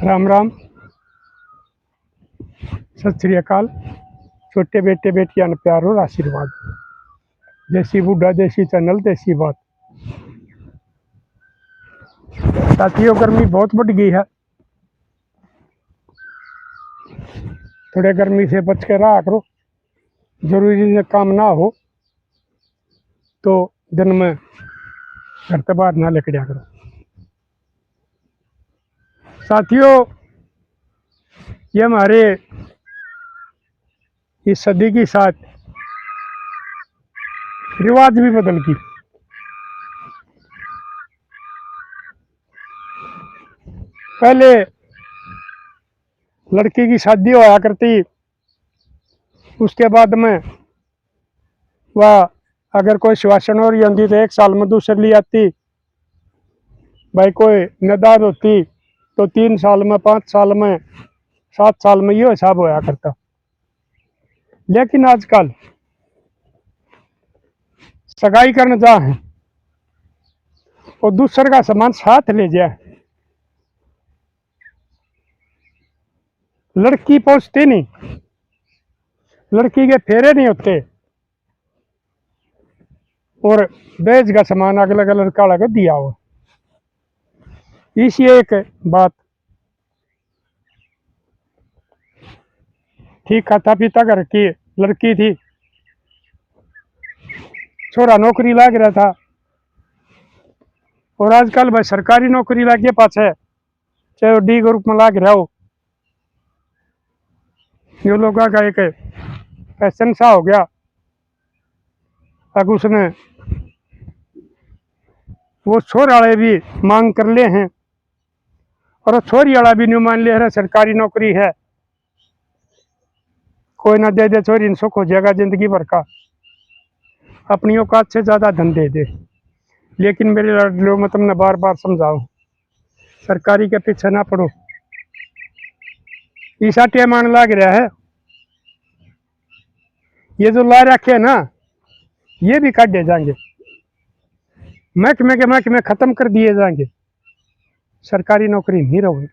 राम राम, सत श्री अकाल। छोटे बेटे बेटियां ने प्यार और आशीर्वाद। देसी बूढ़ा देसी चैनल देसी बात। साथियों, गर्मी बहुत बढ़ गई है। थोड़े गर्मी से बच के रहा करो। जरूरी काम ना हो तो दिन में घर से बाहर ना निकला करो। साथियों, ये हमारे इस सदी के साथ रिवाज भी बदल गई। पहले लड़की की शादी होया करती, उसके बाद में वह अगर कोई सुवासन हो रही होती तो 1 साल में दूसरी ली आती। भाई कोई नदाद होती तो 3 साल में, 5 साल में, 7 साल में ये हिसाब होया करता। लेकिन आजकल सगाई करने जा है और दूसरे का सामान साथ ले जाए, लड़की पहुंचती नहीं, लड़की के फेरे नहीं होते और दहेज का सामान अगला लड़का लगा दिया हो। इसी एक बात ठीक खाता पीता घर की लड़की थी, छोरा नौकरी लाग रहा था और आजकल भाई सरकारी नौकरी लागे पाछे, चाहे वो डी ग्रुप में लाग रहा हो। ये लोगों का एक फैशन सा हो गया। अब उसने वो छोर वाले भी मांग कर ले हैं और छोरी वाला भी नहीं मान ले रहा सरकारी नौकरी है, कोई ना दे दे छोरी सुख हो जाएगा जिंदगी भर का, अपनी औकात से ज्यादा धन दे दे। लेकिन मेरे लाडलो में तुमने बार बार समझाओ, सरकारी के पीछे ना पड़ो। ईसा टेमान लाग रहा है, ये जो ला रखे है ना, ये भी काटे जाएंगे, महकमे के महकमे खत्म कर दिए जाएंगे, सरकारी नौकरी नहीं रहोगे।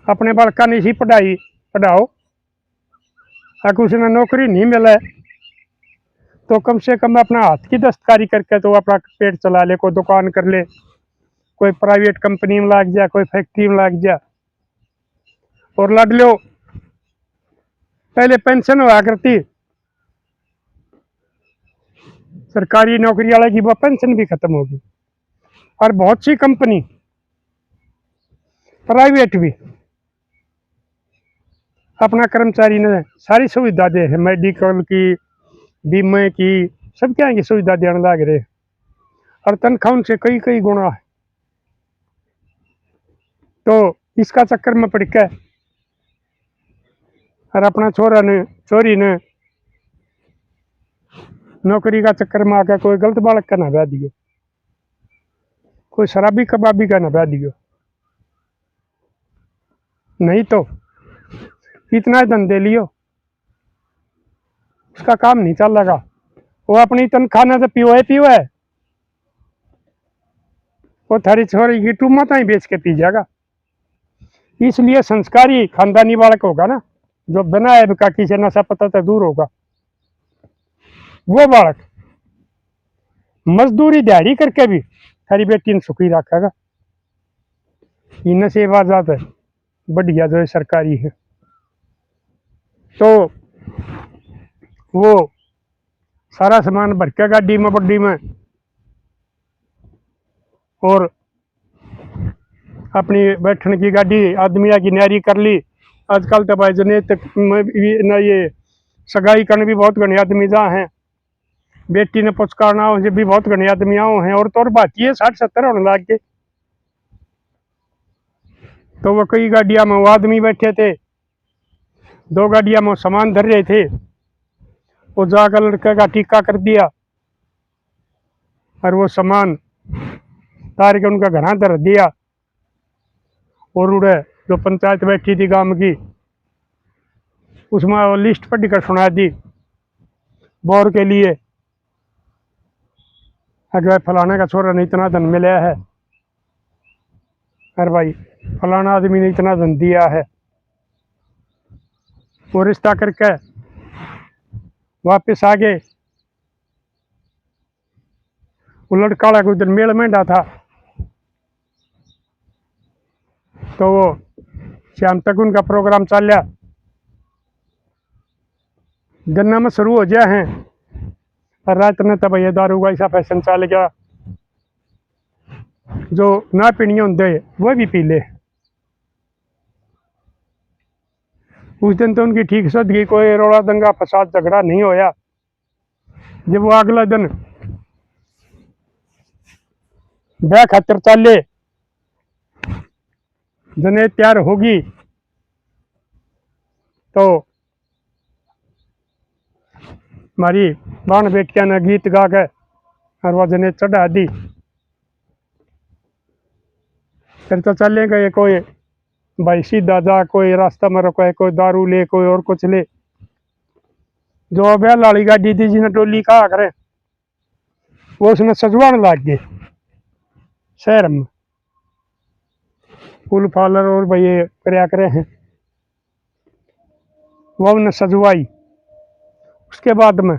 अपने बालका ने इसी पढ़ाई पढ़ाओ, अगर उसने नौकरी नहीं मिले तो कम से कम अपना हाथ की दस्तकारी करके तो अपना पेट चला ले, कोई दुकान कर ले, कोई प्राइवेट कंपनी में लग जा, कोई फैक्ट्री में लग जा। और लड़ लो, पहले पेंशन हुआ करती, सरकारी नौकरी वाले की वो पेंशन भी खत्म होगी और बहुत सी कंपनी प्राइवेट भी अपना कर्मचारी ने सारी सुविधा दे है, मेडिकल की, बीमे की, सब क्या की सुविधा देने लग रहे और तनख्वाह उनसे कई कई गुना है। तो इसका चक्कर में पड़ के और अपना छोरा ने चोरी ने नौकरी का चक्कर में आकर कोई गलत बालक का ना ब्याह दियो, कोई शराबी कबाबी का ना ब्याह दियो, नहीं तो इतना धन दे लियो, उसका काम नहीं चलेगा। वो अपनी तनख्वाह से पियो है, वो थारी छोरी की टूमत ही बेच के पी जाएगा। इसलिए संस्कारी खानदानी बालक होगा ना, जो बिना ऐब का किसी नशा पता से दूर होगा, वो बालक मजदूरी दिहाड़ी करके भी थारी बेटी ने सुखी रखेगा। इन सेवा ज्यादा बढ़िया जो है सरकारी है, तो वो सारा सामान भर के गाड़ी में बड्डी में और अपनी बैठने की गाड़ी आदमिया की न्यारी कर ली। आजकल तो भाई जने तक न ये सगाई करने भी बहुत घने आदमी जा हैं, बेटी ने पुचकारना हो भी बहुत घने आदमी आओ हैं, और तो और बाकी है 60-70 होने लग के। तो वो कई गाड़ियां में वो आदमी बैठे थे, 2 गाड़ियां में सामान धर रहे थे, वो जाकर लड़के का टीका कर दिया और वो सामान तार के उनका घर धर दिया और उड़े जो पंचायत बैठी थी गांव की, उसमें वो लिस्ट पढ़ कर सुना दी बोर के लिए, अगर फलाने का छोरा ने इतना धन मिला है, अरे भाई फलाना आदमी ने इतना धन दिया है, वो रिश्ता करके वापस आ गए। वो लड़का को उधर मेल मेंढा था, तो वो शाम तक उनका प्रोग्राम चल रहा, गन्ना में शुरू हो गया है, और रात में तब ये दारू का ऐसा फैशन चल गया, जो ना पीनी होंगे वो भी पी ले। उस दिन तो उनकी ठीक सद गई, कोई रोड़ा दंगा फसाद झगड़ा नहीं होया। जब वो अगला दिन ब्याह खातर चले, जने तैयार होगी, तो हमारी बाण बेटिया ने गीत गा के और वह जने चढ़ा दी। फिर तो चले गए, कोई भाई सीधा जा, कोई रास्ता में रुका, कोई दारू ले, कोई और कुछ ले। जो ब्याह लाली गाड़ी थी जिन्हें टोली कहा करे, वो उसने सजवाने लग गए शहर में, फूल फालर और भाई ये करया करे हैं, वो उन्हें सजवाई। उसके बाद में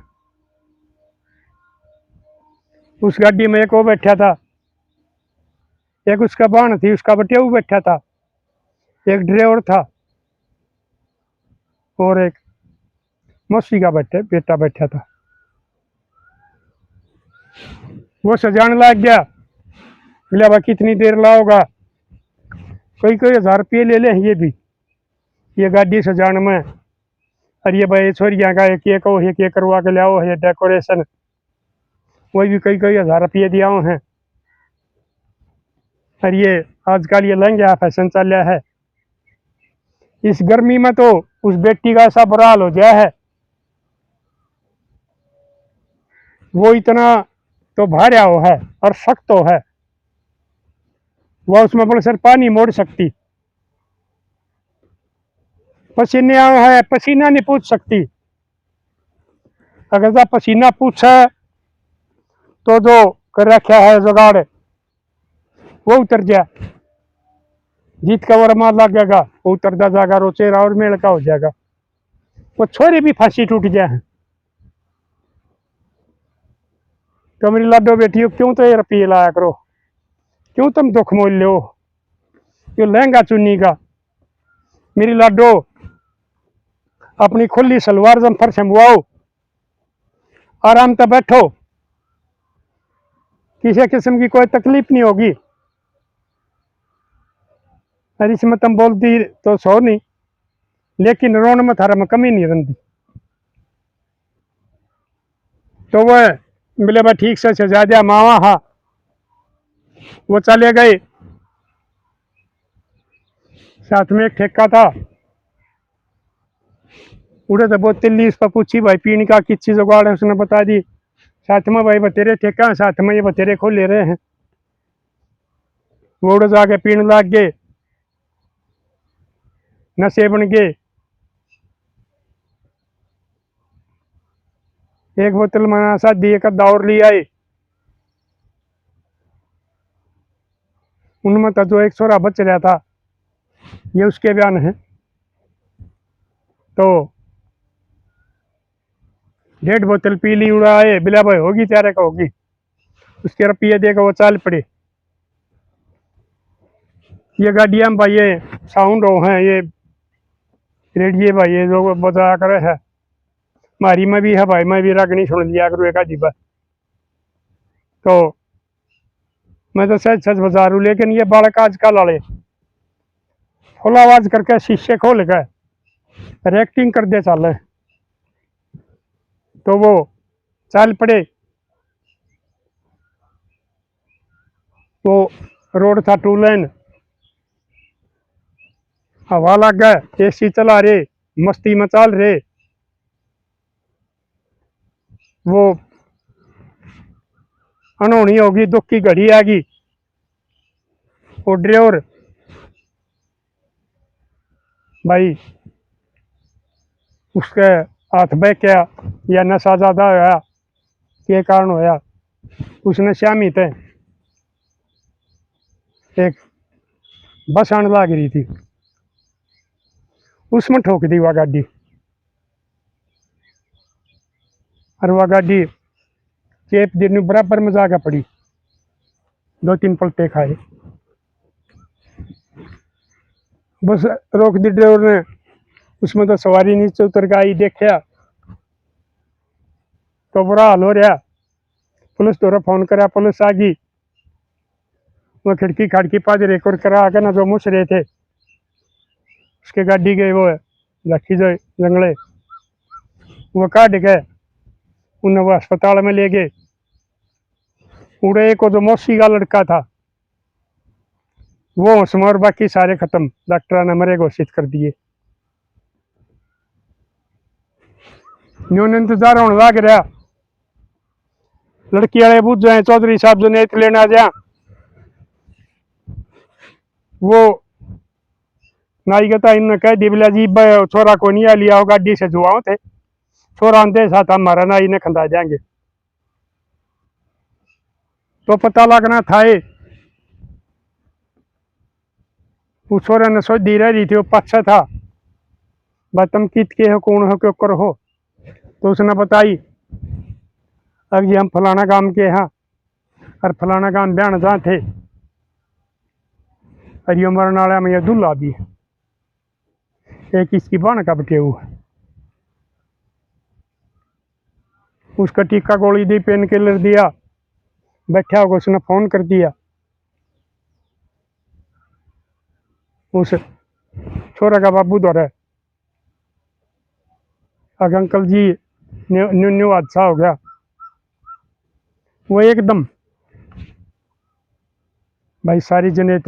उस गाड़ी में एक वो बैठा था, एक उसका बाण थी, उसका बटिया बैठा था, एक ड्राइवर था, और एक मौसी का बेटा बैठा था। वो सजाने लग गया, बोले भाई कितनी देर लाओगा, कोई कोई 1000 रुपये ले ले ये भी, ये गाड़ी सजाने में। और ये भाई छोरिया का एक एक करवा के लाओ है डेकोरेशन, वही भी कई 1000 रुपये दिया हैं। और ये आजकल ये लहंगा फैशन चल रहा है। इस गर्मी में तो उस बेटी का ऐसा बुरा हाल हो गया है, वो इतना तो भार्या हो है और सख्त तो है, वह उसमें बड़े सर पानी मोड़ सकती, पसीने है, पसीना नहीं पूछ सकती। अगर पसीना पूछे तो जो कर रखा है जुगाड़ वो उतर जाए, जीत का वर मार लगेगा, वो उतरता जाएगा, रोचेरा और मेल का हो जाएगा, वो छोरी भी फांसी टूट जाए। तो मेरी लाडो बेटियों, क्यों तो ये रुपये लाया करो, क्यों तुम दुख मोल लो, क्यों लहंगा चुन्नी का। मेरी लाडो अपनी खुली सलवार जंफर संभवाओ, आराम से बैठो, किसी किस्म की कोई तकलीफ नहीं होगी। और इसमें तुम बोलती तो सो नहीं, लेकिन रोन में थारा में कमी नहीं रही। तो वह बोले भाई ठीक से सजा दिया मावा, हाँ। वो चले गए, साथ में एक ठेका था, उड़े तो बहुत तिल्ली, उस पर पूछी भाई पीने का किस चीज जुगाड़ है, उसने बता दी, साथ में भाई बतेरे ठेका, साथ में ये बतेरे खोल ले रहे हैं। वो उड़ जाके पीने लग गए, नशे बन गए। एक बोतल मना सा दिए का दौर ले आए, उनमें तो जो एक छोरा बच रहा था, ये उसके बयान है। तो 1.5 बोतल पी ली, उड़ाए, बिला भाई होगी त्यारे का होगी, उसके रुपये देकर वो चाल पड़े। ये गाड़ियाँ भाई ये साउंड हो हैं, ये रेडियो भाई ये जो बजा करे है, मारी में भी है भाई, मैं भी रागनी सुन लिया करूँ एक आधी बार। तो मैं तो सच सच बजा रू, लेकिन ये बालक आजकल वाले फुल आवाज करके शीशे खोल के एक्टिंग कर दे चल, तो वो चल पड़े। वो रोड था 2 लेन, हवा लग गए, एसी चला रहे, मस्ती में चल रहे। वो अनहोनी होगी, दुख की घड़ी आएगी, वो ड्राइवर भाई उसके हाथ बह गया, या नशा ज्यादा होया, के कारण होया, उसने श्यामी थे एक बस आने लग रही थी, उसमें ठोक दी वह गाड़ी। और वह गाड़ी चेप देने बराबर में जाकर पड़ी, 2-3 पलटे खाए। बस रोक दी ड्राइवर ने, उसमें तो सवारी नीचे उतर के आई, देखा तो बुरा हाल हो रहा। पुलिस द्वारा फोन करा, पुलिस आ गई। वो खिड़की खाड़की पाज रेक और करा आगे ना जो मुस रहे थे उसके गाड़ी गए, वो लखी जो जंगले वो काट गए, उन्हें वो अस्पताल में ले गए। उड़े को जो मौसी का लड़का था वो होश में, और बाकी सारे खत्म, डॉक्टर ने मरे घोषित कर दिए। न्यून इंतजार होने लग रहा, लड़की वाले बुझ जाए, चौधरी साहब जो नेत लेना जा, वो नाई कहता इन्होंने कह दी बोला जी छोरा को नहीं आ लिया, गाड़ी से जुआओ थे, छोरा आंधे साथ हमारा नाई ने खंदा जाएंगे। तो पता लगना था उस छोरे ने सोच दी रही थी, वो पाछा था, भाई तुम कित के हो, कौन हो, क्यों करो हो। तो उसने बताई अब जी हम फलाना काम के हैं और फलाना काम बयान जहाँ थे, और ये मरण वाला में यह दूल्हा भी है, एक इसकी बाण का बटे हुआ। उसका टीका गोली दी, पेन किलर दिया, बैठा होगा, उसने फोन कर दिया उस छोरा का बाबू द्वारा, अगर अंकल जी न्यू न्यू हादसा हो गया। वो एकदम भाई सारी जनेत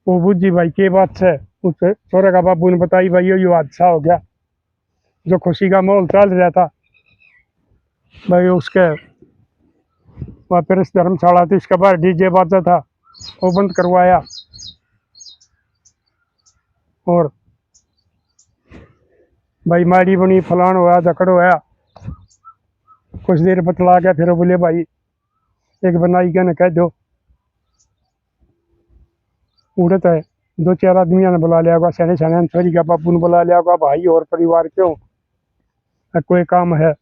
वो बुझी भाई के बात से, उस छोरा का बाबू ने बताई भाई यो हादसा हो गया। जो खुशी का माहौल चल रहा था भाई, उसके वहाँ पर धर्मशाला थी, उसके बाद डीजे बाजा था, वो बंद करवाया। और भाई माड़ी बनी, फलान होया, झकड़ होया, कुछ देर बतला गया, फिर बोले भाई एक बनाई के न कह दो। उड़त है 2-4 आदमियों ने बुला लिया होगा, सैने सैने छोरी का बाबू ने बुला लिया होगा, भाई और परिवार क्यों कोई काम है।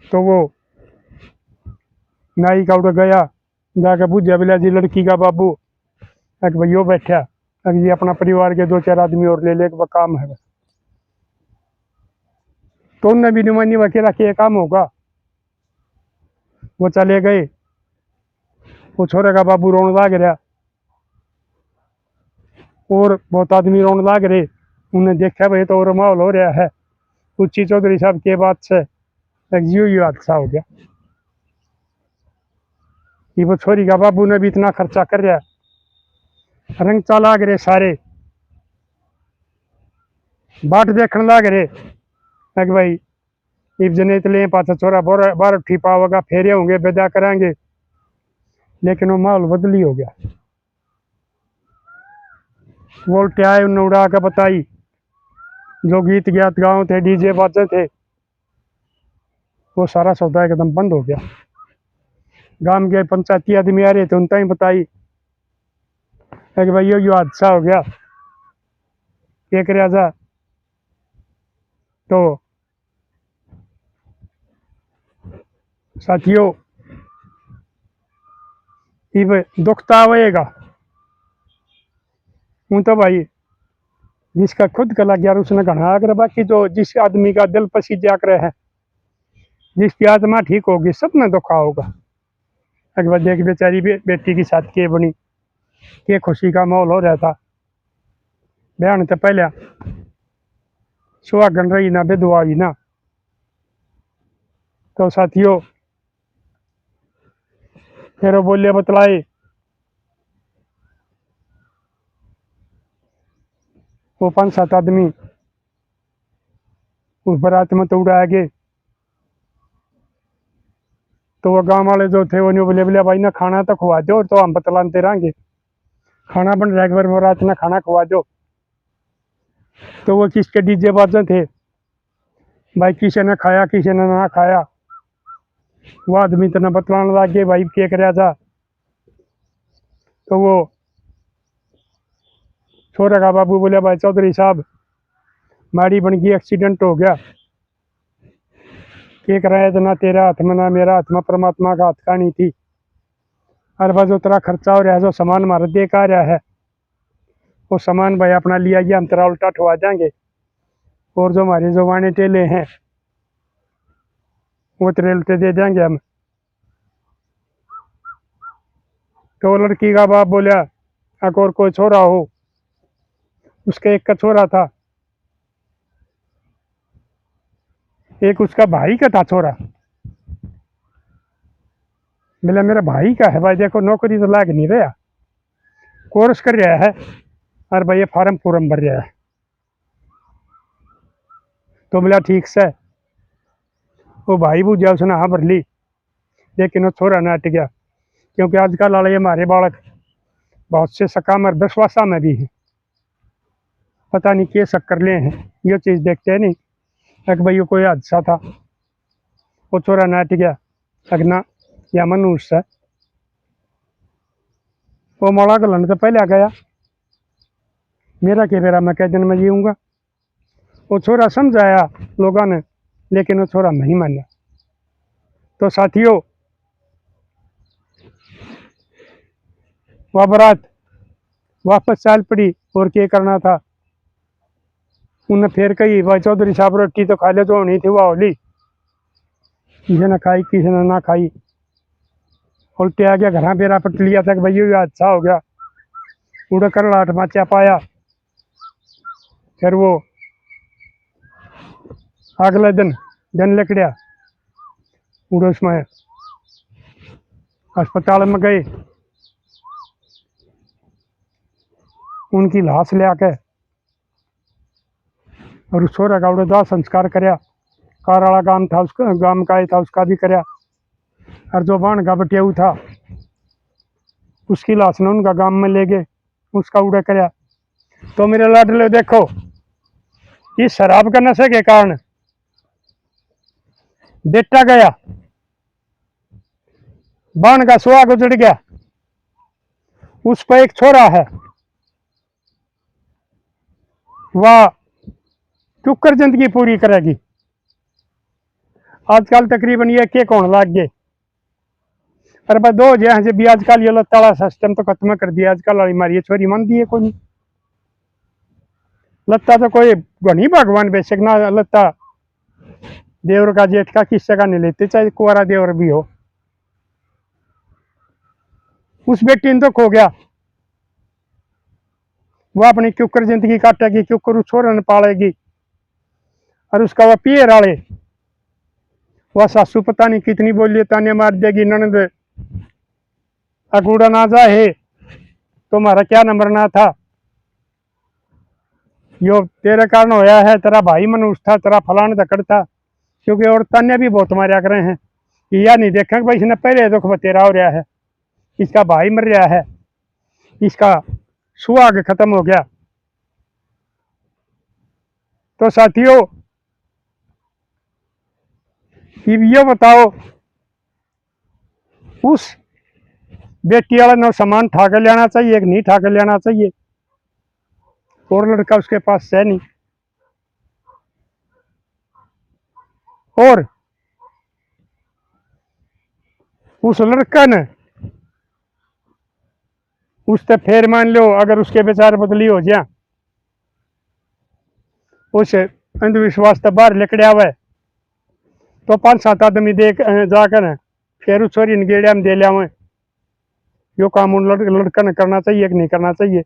तो वो नाई का उड़ गया, जाके बुझा बिला जी लड़की का बाबू, एक भैया बैठा, एक जी अपना परिवार के 2-4 आदमी और ले ले, काम है। तो उनने भी नुमानी वकीला के काम होगा, वो चले गए। वो छोरे का बाबू रोने लग रहा, और बहुत आदमी रोने लग रहे। उन्हें देखा भाई तो और माहौल हो रहा है, उच्ची चौधरी साहब के बात से एक यो हादसा हो गया कि वो छोरी का बाबू ने भी इतना खर्चा कर रहा, रंग चला गए सारे, बाट देखने लग रहे कि भाई इब जने ले पाचा छोरा बार ठीपा होगा, फेरे होंगे, विदा कराएंगे। लेकिन वो माहौल बदली हो गया। वोल्टे आए, उन्हें उड़ा के बताई, जो गीत ज्ञात गाँव थे, डीजे बाजे थे, वो सारा सौदा एकदम बंद हो गया। गांव के पंचायती आदमी आ रहे थे, उनका ही बताई कि भाई यो हादसा हो गया, क्या कर जा। तो साथियों इब दुख तो आवेगा, हूँ तो भाई जिसका खुद का लग गया उसने घना आग्रह, बाकी जो जिस आदमी का दिल पसीज आग्रह है, जिसकी आत्मा ठीक होगी, सब में दुखा होगा। एक बार देख बेचारी बेटी की साथ के बनी, के खुशी का माहौल हो रहा था, बयान तो पहले सुहागन रही ना, विधवा हुई ना। तो साथियों फिर वो बोले बतलाए, वो 5-7 आदमी उस बारात में तो उड़ाए गए। तो वो गांव वाले जो थे वो नहीं बोले, बोले भाई ना खाना तो खुआ दो, तो हम बतलाते रहेंगे, खाना बन रहा है, एक बार बारात ना खाना खुआ दो। तो वो किसके डीजे बाजे थे भाई, किसी ने खाया किसी ने ना खाया। वो आदमी तो ना बतलाने लग गए भाई क्या कर था। तो वो छोरे का बाबू बोले भाई चौधरी साहब माड़ी बन गई, एक्सीडेंट हो गया, के कराया तो ना तेरा हाथ में ना मेरा हाथ में, परमात्मा का हाथ कहानी थी। हर बार जो तेरा खर्चा हो रहा है, जो सामान हमारा देख आ रहा है, वो सामान भाई अपना लिया गया, हम तेरा उल्टा ठुआ देंगे, और जो हमारे जो वाने टेले हैं वो तेरे उल्टे दे देंगे हम। तो लड़की का बाप बोला और कोई छोरा हो, उसका एक का छोरा था, एक उसका भाई का था छोरा। बोला मेरा भाई का है भाई, देखो नौकरी तो लाग नहीं रहा, कोर्स कर रहा है और भाई ये फार्म फूरम भर रहा है। तो बोला ठीक से, वो भाई बूझा उसने हाँ भर ली, लेकिन वो छोरा ना हट गया, क्योंकि आजकल वाले हमारे बालक बहुत से सकाम और विश्वासा में भी हैं, पता नहीं क्या शक कर ले हैं, ये चीज़ देखते हैं नहीं कि भाई ये कोई हादसा था, वो छोरा ना हट गया, अगना या मनुष्य है, वो मौला गलन तो पहले आ गया, मेरा क्या मेरा, मैं कह दिन में जीऊँगा। वो छोरा समझाया लोगों ने, लेकिन वो छोरा नहीं माना। तो साथियों, वह बारात वापस चाल पड़ी, और क्या करना था, उन्हें फिर कही भाई चौधरी साहब रोटी तो खा ले, जो होनी थी वह होली, किसी ने खाई किसी ने ना खाई, उल्टे आ गया घर बेरा पट लिया था कि भाई ये अच्छा हो गया, उड़ा कर लाट माचा पाया। फिर वो अगले दिन लकड़िया उड़ो उसमें अस्पताल में गए, उनकी लाश ले आके और उस छोरा का उड़ा संस्कार कराया, कारवाला गांव था उसका, गांव का ही था, उसका भी कराया, और जो बाण का बटियाऊ था उसकी लाश ने उनका गांव में ले गए, उसका उड़ा कराया। तो मेरे लाडले देखो, इस शराब के नशे के कारण बेटा गया, बाण का सुहाग उजड़ गया, उस पर एक छोरा है, वह चुकर जिंदगी पूरी करेगी। आजकल तकरीबन ये के कौन लाग गए, पर भाई दो जैसे भी आजकल ये लत्ता वाला सिस्टम तो खत्म कर दिया, आजकल वाली मारी ये छोरी मन दी है कोई लत्ता, तो कोई घनी भगवान बेशक ना लत्ता देवर का जेठ का किस्से का नहीं लेते, चाहे कुंवारा देवर भी हो। उस बेटी ने तो खो गया, वो अपनी क्यूकर जिंदगी काटेगी, क्यूकर उस छोरे ने पालेगी, और उसका वह पियर वाले वह सासू पता नहीं कितनी बोलिए ताने मार देगी, ननद अगूड़ा ना जाए तुम्हारा क्या नंबर ना था, यो तेरे कारण होया है, तेरा भाई मनुष्य था, तेरा फलान दकड़ था, क्योंकि और ताने भी बहुत मारिया करे हैं कि या नहीं देखा कि भाई इसने पहले दुख बतेरा हो रहा है, इसका भाई मर रहा है, इसका सुहाग खत्म हो गया। तो साथियों, ये बताओ उस बेटी वाला न सामान ठा कर लेना चाहिए कि नहीं ठा कर लेना चाहिए, और लड़का उसके पास है नहीं, और उस लड़का ने उससे फिर मान लो अगर उसके बेचारे बदली हो जाए, उस अंधविश्वास से बाहर निकल आवे, तो 5-7 आदमी देख जाकर फिर उस छोरी गेड़िया में दे लिया, यो काम उन लड़का ने करना चाहिए कि नहीं करना चाहिए।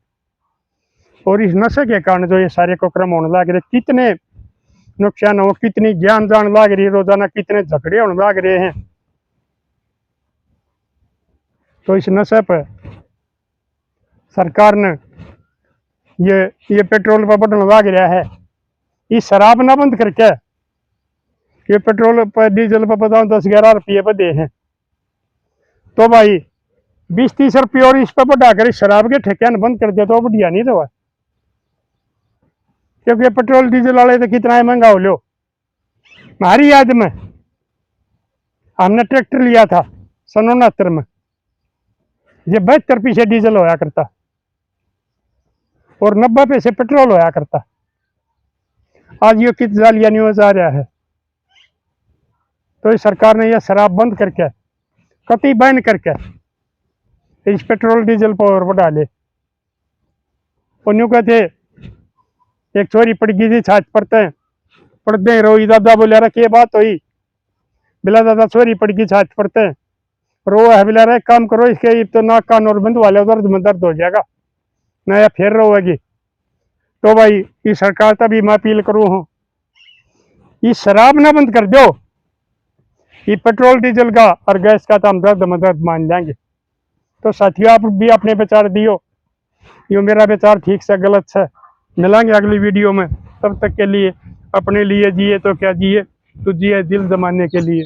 और इस नशे के कारण जो ये सारे को क्रम होने लग रहे, कितने नुकसान हो, कितनी जान लग रही है, रोजाना कितने झगड़े होने लग रहे हैं। तो इस नशे पर सरकार ने ये पेट्रोल पर बढ़ने लग रहा है, इस शराब ना बंद करके ये पेट्रोल पर डीजल पर बताओ 10-11 रुपये बढ़े हैं, तो भाई 20-30 रुपये और इस पर बढ़ाकर शराब के ठेके बंद कर दिया तो बढ़िया नहीं रहा, क्योंकि पेट्रोल डीजल वाले तो कितना महंगा हो लो। हमारी याद में हमने ट्रैक्टर लिया था सन 69 में, ये 72 पीछे डीजल होया करता, और 90 पैसे पेट्रोल होया करता। आज ये कित जालिया न्यूज आ रहा है। तो इस सरकार ने यह शराब बंद करके, कतई बैन करके इस पेट्रोल डीजल पर बढ़ा ले। और न्यू कहते एक छोरी पड़ गई थी छाछ पड़ते रोई दादा बोले रहा क्या बात हुई। बिला दादा छोरी पड़ गई छाछ पड़ते रो है। बिला रहा काम करो इसके तो नाक कान और बंद वाले दर्द में दर्द हो जाएगा नया फिर रोएगी। तो भाई इस सरकार तभी मैं अपील करूँ हूँ, ये शराब ना बंद कर दो, ये पेट्रोल डीजल का और गैस का तो हम दर्द मदद मान जाएंगे। तो साथियों आप भी अपने विचार दियो, यो मेरा विचार ठीक से गलत है। मिलेंगे अगली वीडियो में, तब तक के लिए अपने लिए जिए तो क्या जिए, तो जिए दिल जमाने के लिए।